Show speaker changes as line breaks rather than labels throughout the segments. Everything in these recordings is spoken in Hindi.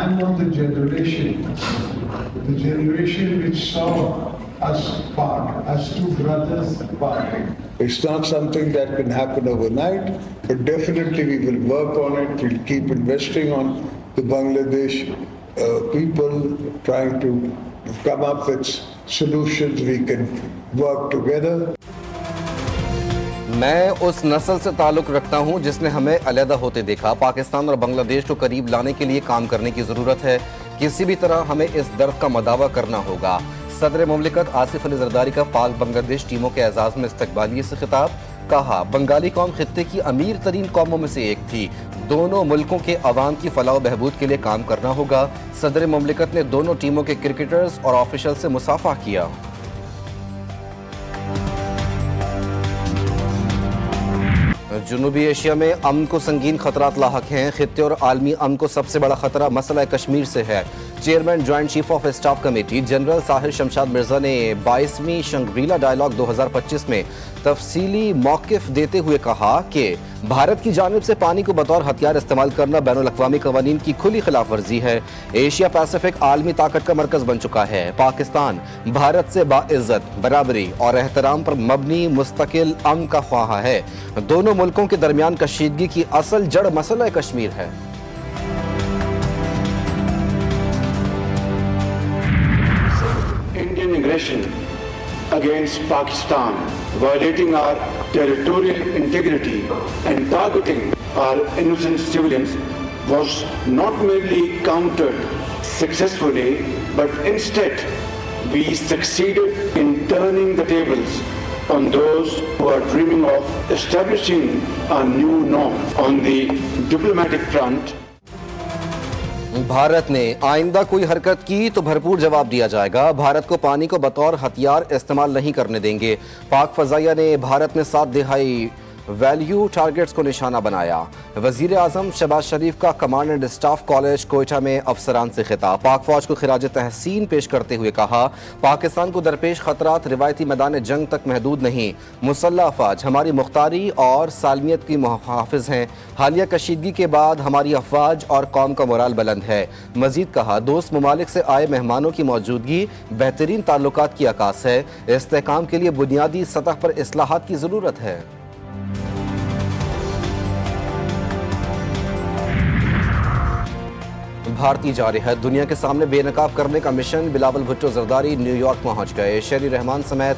am of the generation which saw us part, as two brothers part. It's not something that can happen overnight, but definitely we will work on it. We'll keep investing on the Bangladesh people, trying to come up with solutions we can work together.
मैं उस नस्ल से ताल्लुक़ रखता हूं जिसने हमें अलहदा होते देखा। पाकिस्तान और बांग्लादेश को करीब लाने के लिए काम करने की ज़रूरत है। किसी भी तरह हमें इस दर्द का मदावा करना होगा। सदर मुमलिकत आसिफ अली जरदारी का पाक बांग्लादेश टीमों के एजाज़ में इस्तकबालिये से खिताब। कहा, बंगाली कौम खित्ते की अमीर तरीन कौमों में से एक थी। दोनों मुल्कों के अवाम की फलाह बहबूद के लिए काम करना होगा। सदर मुमलिकत ने दोनों टीमों के क्रिकेटर्स और ऑफिशियल से मुसाफा किया। जनूबी एशिया में अमन को संगीन खतरात लाहक हैं। खित्ते और आलमी अमन को सबसे बड़ा खतरा मसला कश्मीर से है। Chairman joint chief of staff committee general Sahir Shamshad Mirza ने 22वीं शंग्रीला डायलॉग 2025 में तफसीली मौक़िफ़ देते हुए कहा कि भारत की जानिब से पानी को बतौर हथियार इस्तेमाल करना बैनुल-अक़वामी क़वानीन की खुली खिलाफ वर्जी है। एशिया पैसिफिक आलमी ताकत का मरकज़ बन चुका है। पाकिस्तान भारत से बाइज़्ज़त, बराबरी और एहतराम पर मबनी मुस्तकिल अमन का ख्वाह है। दोनों मुल्कों के दरमियान कशीदगी की असल जड़ मसला कश्मीर है।
Indian aggression against Pakistan, violating our territorial integrity and targeting our innocent civilians, was not merely countered successfully, but instead we succeeded in turning the tables on those who are dreaming of establishing a new norm on the diplomatic front.
Bharat ने आइंदा कोई हरकत की तो भरपूर जवाब दिया जाएगा। भारत को पानी को बतौर हथियार इस्तेमाल नहीं करने देंगे। पाक फजाइया ने भारत में 7 दिहाई वैल्यू टारगेट्स को निशाना बनाया। वजीर आजम शहबाज शरीफ का command and staff college Quetta में अफसरान से खिताब। पाक फौज को खिराज तहसीन पेश करते हुए कहा, पाकिस्तान को दरपेश खतरात रिवायती मैदान जंग तक महदूद नहीं। मुसल्लह अफवाज हमारी मुख्तारी और सालमियत की मुहाफिज हैं। हालिया कशीदगी के बाद हमारी अफवाज और कौम का मोराल बुलंद है। मजीद कहा, दोस्त ममालिक से आए मेहमानों की मौजूदगी बेहतरीन ताल्लुकात की अक्कास है। इस्तेहकाम के लिए बुनियादी सतह पर इस्लाहात की ज़रूरत है। भारतीय जारी है। दुनिया के सामने बेनकाब करने का मिशन। बिलावल भुट्टो जरदारी न्यूयॉर्क पहुंच गए। शहरी रहमान समेत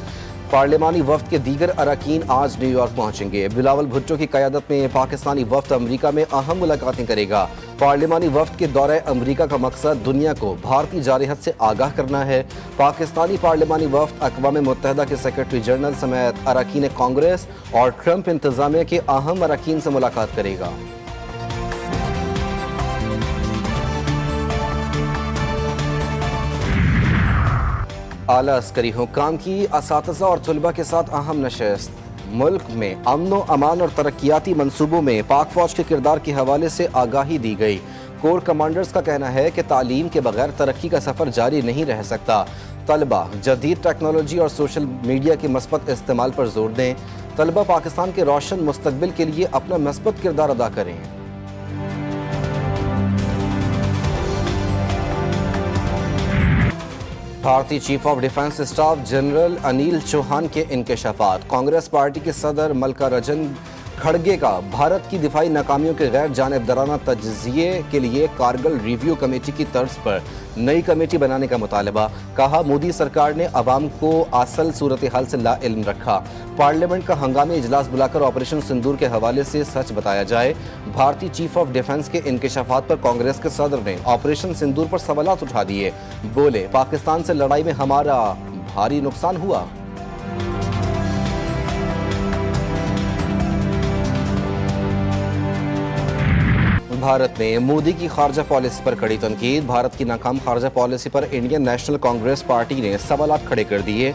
पार्लिमानी वफ्द के दीगर अरकान आज न्यूयॉर्क पहुंचेंगे। बिलावल भुट्टो की क़यादत में पाकिस्तानी वफ्द अमरीका में अहम मुलाकातें करेगा। पार्लिमानी वफ्द के दौरे अमरीका का मकसद दुनिया को भारतीय जारहत से आगाह करना है। पाकिस्तानी पार्लिमानी वफ्द अक़वाम मुत्तहिदा के सेक्रेटरी जनरल समेत अरकान कांग्रेस और ट्रंप इंतज़ामिया के अहम अरकान से मुलाकात करेगा। आला अस्करी हुक्काम की असातिज़ा और तलबा के साथ अहम नशस्त। मुल्क में अमन व अमान और तरक्याती मंसूबों में पाक फौज के किरदार के हवाले से आगाही दी गई। कोर कमांडर्स का कहना है कि तालीम के बगैर तरक्की का सफ़र जारी नहीं रह सकता। तलबा जदीद टेक्नोलॉजी और सोशल मीडिया के मस्बत इस्तेमाल पर जोर दें। तलबा पाकिस्तान के रोशन मुस्तकबिल के लिए अपना मस्बत किरदार अदा करें। भारतीय chief of defence staff general Anil Chauhan के इंकशाफात। कांग्रेस पार्टी के सदर मल्लिकार्जुन खड़गे का भारत की दिफाई नाकामियों के गैर जानिबदाराना तज्ज़िये के लिए कारगिल रिव्यू कमेटी की तर्ज पर नई कमेटी बनाने का मुतालबा। कहा, मोदी सरकार ने अवाम को असल सूरत हाल से लाइल्म रखा। पार्लियामेंट का हंगामी इजलास बुलाकर ऑपरेशन सिंदूर के हवाले से सच बताया जाए। भारतीय चीफ ऑफ डिफेंस के इंकशाफात पर कांग्रेस के सदर ने ऑपरेशन सिंदूर पर सवालात उठा दिए। बोले, पाकिस्तान से लड़ाई में हमारा भारी नुकसान हुआ। भारत ने मोदी की खारजा पॉलिसी पर कड़ी तनकीद। भारत की नाकाम खारजा पॉलिसी पर इंडियन नेशनल कांग्रेस पार्टी ने सवालात खड़े कर दिए।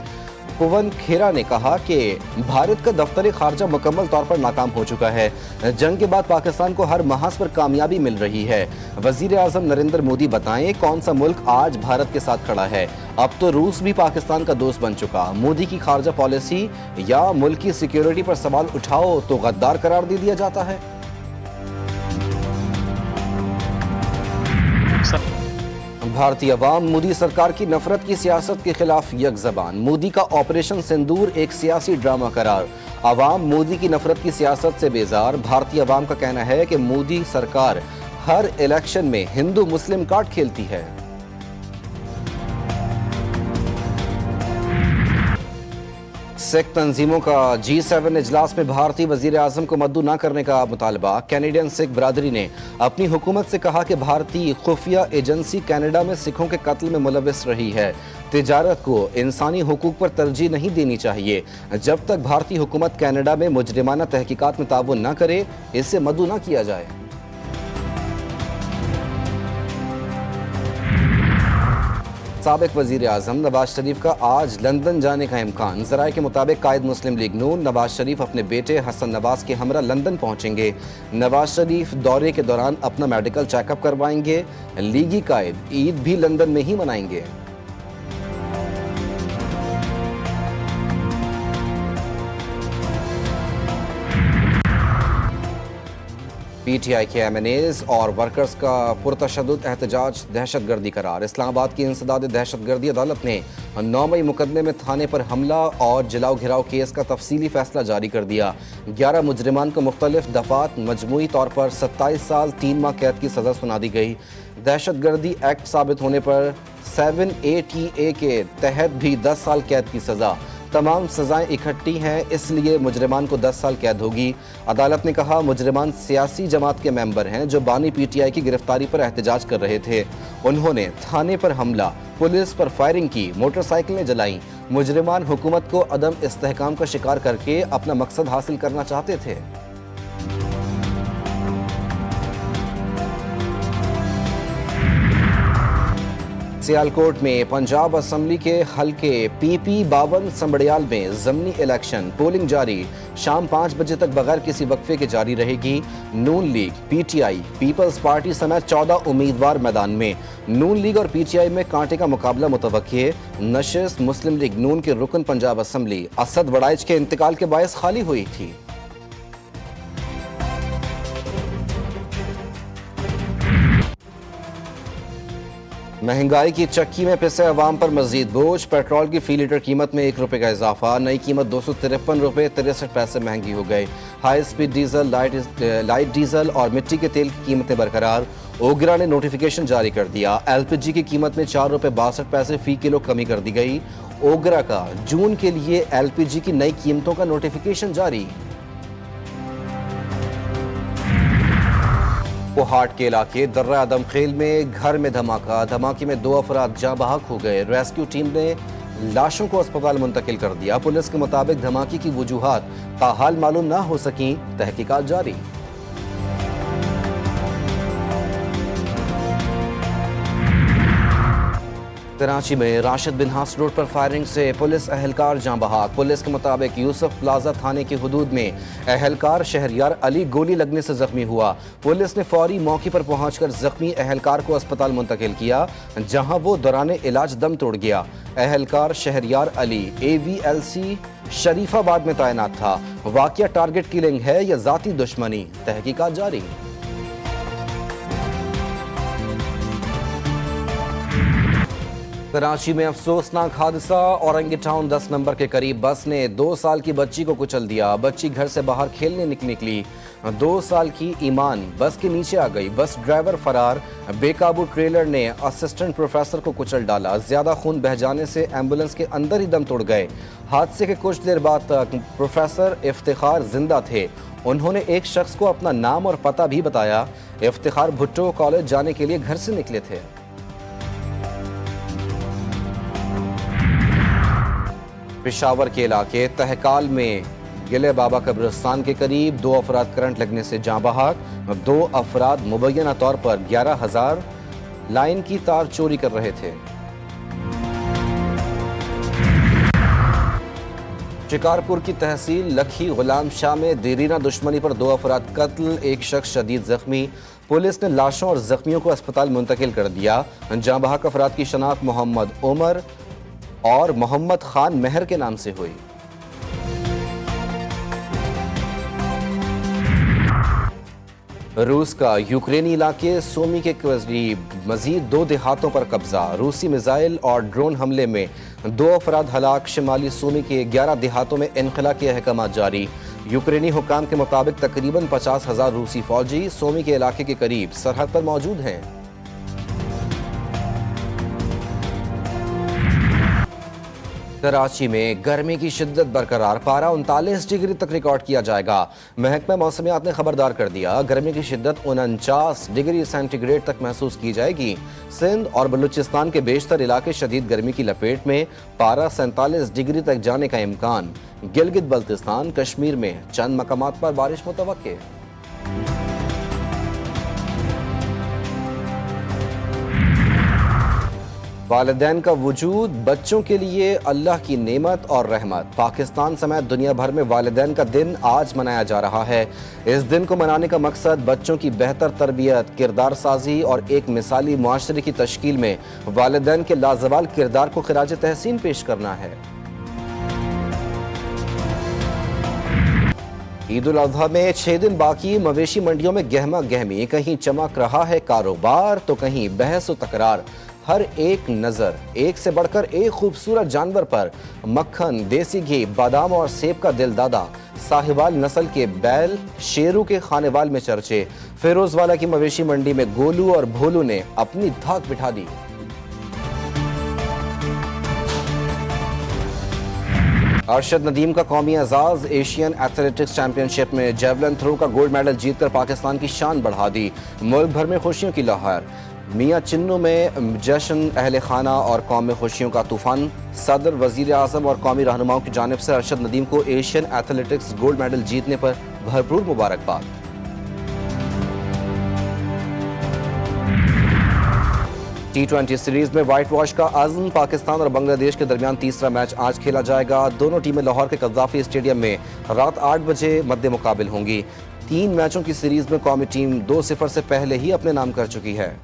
पवन खेरा ने कहा कि भारत का दफ्तर खारजा मुकम्मल तौर पर नाकाम हो चुका है। जंग के बाद पाकिस्तान को हर महाज पर कामयाबी मिल रही है। वजीर आजम नरेंद्र मोदी बताएं, कौन सा मुल्क आज भारत के साथ खड़ा है? अब तो रूस भी पाकिस्तान का दोस्त बन चुका। मोदी की खारजा पॉलिसी या मुल्क की सिक्योरिटी पर सवाल उठाओ तो गद्दार करार दे दिया जाता है। भारतीय अवाम मोदी सरकार की नफरत की सियासत के खिलाफ यकजबान। मोदी का ऑपरेशन सिंदूर एक सियासी ड्रामा करार। अवाम मोदी की नफरत की सियासत से बेजार। भारतीय अवाम का कहना है कि मोदी सरकार हर इलेक्शन में हिंदू मुस्लिम कार्ड खेलती है। सिख तंजीमों का G7 इजलास में भारतीय वजीर आजम को मद्दू न करने का मुतालबा। कैनेडियन सिख बरादरी ने अपनी हुकूमत से कहा कि भारतीय खुफिया एजेंसी कनाडा में सिखों के कत्ल में मुलविस रही है। तिजारत को इंसानी हुकूक पर तरजीह नहीं देनी चाहिए। जब तक भारतीय हुकूमत कनाडा में मुजरिमाना तहकीकात में ताउन न करे, इससे मद्दू न किया जाए। साबिक वजीर आजम नवाज शरीफ का आज लंदन जाने का इम्कान। जराये के मुताबिक कायद मुस्लिम लीग नून नवाज शरीफ अपने बेटे हसन नवाज के हमरा लंदन पहुंचेंगे। नवाज शरीफ दौरे के दौरान अपना मेडिकल चेकअप करवाएंगे। लीगी कायद ईद भी लंदन में ही मनाएंगे। पीटीआई के एमएनएज और वर्कर्स का पुरतशद्दुद एहतजाज दहशतगर्दी करार। इस्लामाबाद की इंसदाद दहशतगर्दी अदालत ने 9 मई मुकदमे में थाने पर हमला और जलाओ घिराव केस का तफसीली फैसला जारी कर दिया। 11 मुजरिमान को मुख्तलिफ दफात मजमूई तौर पर 27 साल 3 माह कैद की सजा सुना दी गई। दहशतगर्दी एक्ट साबित होने पर 7ATA के तहत भी 10 साल कैद की सजा। तमाम सजाएं इकट्ठी हैं, इसलिए मुजरिमान को 10 साल कैद होगी। अदालत ने कहा मुजरिमान सियासी जमात के मेंबर हैं जो बानी पीटीआई की गिरफ्तारी पर एहतजाज कर रहे थे। उन्होंने थाने पर हमला, पुलिस पर फायरिंग की, मोटरसाइकिलें जलाईं। मुजरिमान हुकूमत को अदम इस्तेहकाम का शिकार करके अपना मकसद हासिल करना चाहते थे। सियालकोट में पंजाब असम्बली के हलके PP 52 संबड़ियाल में ज़मीनी इलेक्शन पोलिंग जारी। शाम 5 बजे तक बगैर किसी वक्फे के जारी रहेगी। नून लीग, PTI, पीपल्स पार्टी समेत 14 उम्मीदवार मैदान में। नून लीग और PTI में कांटे का मुकाबला मुतवक्की। नशिस्त मुस्लिम लीग नून के रुकन पंजाब असम्बली असद वड़ाइच के इंतकाल के बायस खाली हुई थी। महंगाई की चक्की में पिसे अवाम पर मजीद बोझ। पेट्रोल की फी लीटर कीमत में ₹1 का इजाफा। नई कीमत ₹253.63 महंगी हो गई। High speed diesel, light diesel और मिट्टी के तेल की कीमतें बरकरार। ओगरा ने नोटिफिकेशन जारी कर दिया। LPG की कीमत में ₹4.62 फी किलो कमी कर दी गई। ओगरा का जून के लिए LPG की नई कीमतों का नोटिफिकेशन जारी। कोहाट के इलाके दर्रा आदम खेल में घर में धमाके में 2 अफराद जाँ बहक हो गए। रेस्क्यू टीम ने लाशों को अस्पताल मुंतकिल कर दिया। पुलिस के मुताबिक धमाके की वजूहात ताहाल मालूम ना हो सकी। तहकीकात जारी। कराची में राशिद बिन हास रोड पर फायरिंग से पुलिस अहलकार जाँ बहक। पुलिस के मुताबिक यूसुफ प्लाजा थाने की हुदूद में अहलकार शहरियार अली गोली लगने से जख्मी हुआ। पुलिस ने फौरी मौके पर पहुंचकर जख्मी अहलकार को अस्पताल मुंतकिल किया, जहां वो दौरान इलाज दम तोड़ गया। अहलकार शहरियार अली AVLC शरीफाबाद में तैनात था। वाकया टारगेट किलिंग है या जाती दुश्मनी? तहकीकात जारी। कराची में अफसोसनाक हादसा। औरंगी टाउन 10 नंबर के करीब बस ने 2 साल की बच्ची को कुचल दिया। बच्ची घर से बाहर खेलने निकली। 2 साल की ईमान बस के नीचे आ गई। बस ड्राइवर फरार। बेकाबू ट्रेलर ने असिस्टेंट प्रोफेसर को कुचल डाला। ज्यादा खून बह जाने से एम्बुलेंस के अंदर ही दम तोड़ गए। हादसे के कुछ देर बाद तक प्रोफेसर इफ्तिखार जिंदा थे। उन्होंने एक शख्स को अपना नाम और पता भी बताया। इफ्तिखार भुट्टो कॉलेज जाने के लिए घर से निकले थे। पेशावर के इलाके तहकाल में गिले बाबा कब्रिस्तान के करीब 2 अफराद करंट लगने से जाँ बहक। 2 अफराद मुबैना तौर पर 11,000 लाइन की तार चोरी कर रहे थे। शिकारपुर की तहसील लखी गुलाम शाह में देरीना दुश्मनी पर 2 अफराद कत्ल, एक शख्स शदीद जख्मी। पुलिस ने लाशों और जख्मियों को अस्पताल मुंतकिल कर दिया। जाँ बहक अफराद की शनाख्त मोहम्मद उमर और मोहम्मद खान मेहर के नाम से हुई। रूस का यूक्रेनी इलाके सूमी के करीब मजीद 2 देहातों पर कब्जा। रूसी मिसाइल और ड्रोन हमले में 2 अफराद हलाक। शिमाली सूमी के 11 देहातों में इनखला के अहकाम जारी। यूक्रेनी हुकाम के मुताबिक तकरीबन 50,000 रूसी फौजी सूमी के इलाके के करीब सरहद पर मौजूद हैं। कराची में गर्मी की शिद्दत बरकरार, पारा 39 डिग्री तक रिकॉर्ड किया जाएगा। महकमा मौसमियात ने खबरदार कर दिया, गर्मी की शिद्दत 49 डिग्री सेंटीग्रेड तक महसूस की जाएगी। सिंध और बलूचिस्तान के बेशतर इलाके शदीद गर्मी की लपेट में, पारा 47 डिग्री तक जाने का इम्कान। गिलगित बल्तिस्तान, कश्मीर में चंद मकामात पर बारिश मुतवक्के। वालिदैन का वजूद बच्चों के लिए अल्लाह की नेमत और रहमत। पाकिस्तान समेत दुनिया भर में वालिदैन का दिन आज मनाया जा रहा है। इस दिन को मनाने का मकसद बच्चों की बेहतर तरबियत, किरदार साजी और एक मिसाली मुआशरे की तश्कील में वालिदैन के लाजवाल किरदार को खिराज तहसीन पेश करना है। ईद उल अजहा में 6 दिन बाकी, मवेशी मंडियों में गहमा गहमी, कहीं चमक रहा है कारोबार तो कहीं बहस व तकरार। हर एक नज़र एक से बढ़कर एक खूबसूरत जानवर पर। मक्खन, देसी घी, बादाम और सेब का दिलदादा, साहिवाल नस्ल के बैल शेरू के खानेवाल में चर्चे। फिरोजवाला की मवेशी मंडी में गोलू और भोलू ने अपनी धाक बिठा दी। अरशद नदीम का कौमी एजाज, एशियन एथलेटिक्स चैंपियनशिप में जेवलिन थ्रो का गोल्ड मेडल जीतकर पाकिस्तान की शान बढ़ा दी। मुल्क भर में खुशियों की लहर। मियां चिन्नू में जश्न, अहले खाना और कौम में खुशियों का तूफान। सदर, वजीर आजम और कौमी रहनुमाओं की जानिब से अरशद नदीम को एशियन एथलेटिक्स गोल्ड मेडल जीतने पर भरपूर मुबारकबाद। T20 सीरीज में व्हाइट वॉश का अज़्म, पाकिस्तान और बांग्लादेश के दरमियान तीसरा मैच आज खेला जाएगा। दोनों टीमें लाहौर के कज़ाफी स्टेडियम में रात 8 बजे मद्दे मुकाबिल होंगी। 3 मैचों की सीरीज में कौमी टीम 2-0 से पहले ही अपने नाम कर चुकी है।